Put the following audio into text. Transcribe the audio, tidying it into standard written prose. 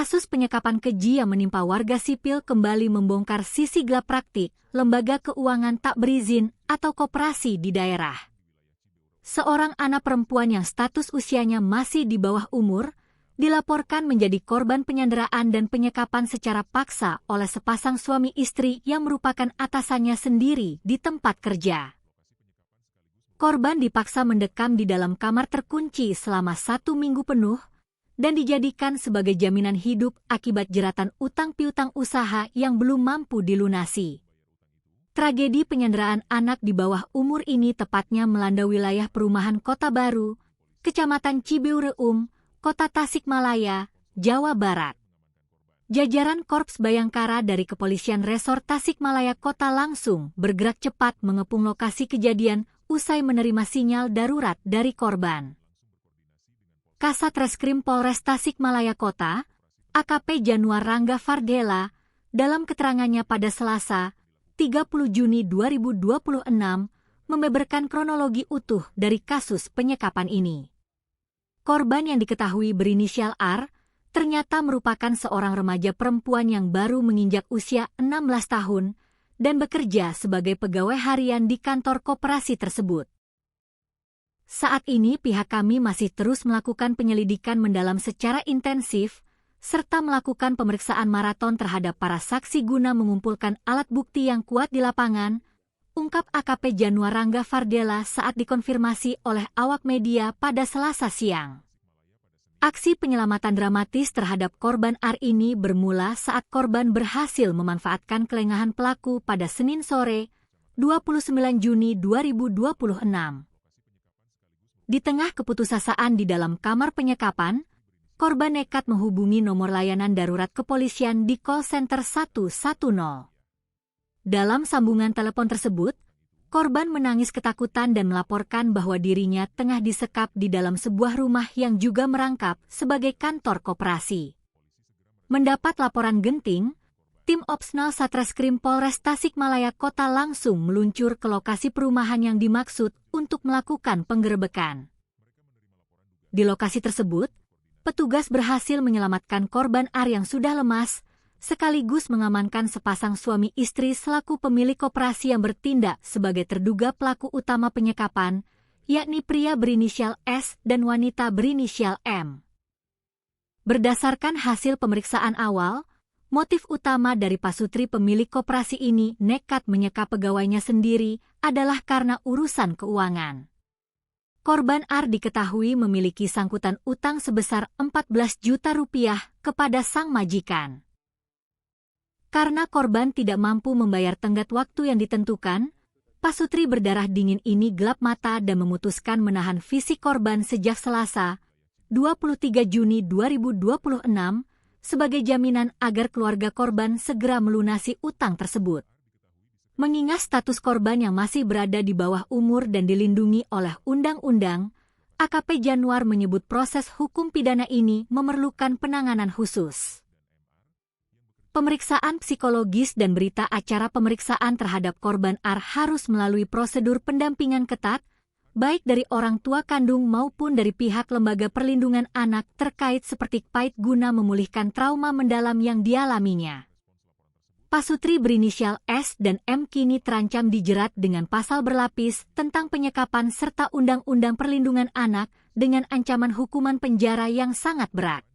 Kasus penyekapan keji yang menimpa warga sipil kembali membongkar sisi gelap praktik lembaga keuangan tak berizin atau koperasi di daerah. Seorang anak perempuan yang status usianya masih di bawah umur dilaporkan menjadi korban penyanderaan dan penyekapan secara paksa oleh sepasang suami istri yang merupakan atasannya sendiri di tempat kerja. Korban dipaksa mendekam di dalam kamar terkunci selama 1 minggu penuh dan dijadikan sebagai jaminan hidup akibat jeratan utang piutang usaha yang belum mampu dilunasi. Tragedi penyanderaan anak di bawah umur ini tepatnya melanda wilayah perumahan Kota Baru, Kecamatan Cibiureum, Kota Tasikmalaya, Jawa Barat. Jajaran Korps Bayangkara dari Kepolisian Resor Tasikmalaya Kota langsung bergerak cepat mengepung lokasi kejadian usai menerima sinyal darurat dari korban. Kasat Reskrim Polres Tasikmalaya Kota, AKP Januar Rangga Fardela, dalam keterangannya pada Selasa, 30 Juni 2026, membeberkan kronologi utuh dari kasus penyekapan ini. Korban yang diketahui berinisial R, ternyata merupakan seorang remaja perempuan yang baru menginjak usia 16 tahun dan bekerja sebagai pegawai harian di kantor koperasi tersebut. Saat ini pihak kami masih terus melakukan penyelidikan mendalam secara intensif, serta melakukan pemeriksaan maraton terhadap para saksi guna mengumpulkan alat bukti yang kuat di lapangan, ungkap AKP Januar Rangga Fardela saat dikonfirmasi oleh awak media pada Selasa siang. Aksi penyelamatan dramatis terhadap korban R ini bermula saat korban berhasil memanfaatkan kelengahan pelaku pada Senin sore, 29 Juni 2026. Di tengah keputusasaan di dalam kamar penyekapan, korban nekat menghubungi nomor layanan darurat kepolisian di call center 110. Dalam sambungan telepon tersebut, korban menangis ketakutan dan melaporkan bahwa dirinya tengah disekap di dalam sebuah rumah yang juga merangkap sebagai kantor koperasi. Mendapat laporan genting, tim Opsnal Satreskrim Polres Tasikmalaya Kota langsung meluncur ke lokasi perumahan yang dimaksud untuk melakukan penggerebekan. Di lokasi tersebut, petugas berhasil menyelamatkan korban R yang sudah lemas, sekaligus mengamankan sepasang suami istri selaku pemilik koperasi yang bertindak sebagai terduga pelaku utama penyekapan, yakni pria berinisial S dan wanita berinisial M. Berdasarkan hasil pemeriksaan awal, motif utama dari Pasutri pemilik koperasi ini nekat menyekap pegawainya sendiri adalah karena urusan keuangan. Korban R diketahui memiliki sangkutan utang sebesar 14 juta rupiah kepada sang majikan. Karena korban tidak mampu membayar tenggat waktu yang ditentukan, Pasutri berdarah dingin ini gelap mata dan memutuskan menahan fisik korban sejak Selasa, 23 Juni 2026, sebagai jaminan agar keluarga korban segera melunasi utang tersebut. Mengingat status korban yang masih berada di bawah umur dan dilindungi oleh undang-undang, AKP Januar menyebut proses hukum pidana ini memerlukan penanganan khusus. Pemeriksaan psikologis dan berita acara pemeriksaan terhadap korban R harus melalui prosedur pendampingan ketat, baik dari orang tua kandung maupun dari pihak lembaga perlindungan anak terkait seperti PAID guna memulihkan trauma mendalam yang dialaminya. Pasutri berinisial S dan M kini terancam dijerat dengan pasal berlapis tentang penyekapan serta Undang-Undang Perlindungan Anak dengan ancaman hukuman penjara yang sangat berat.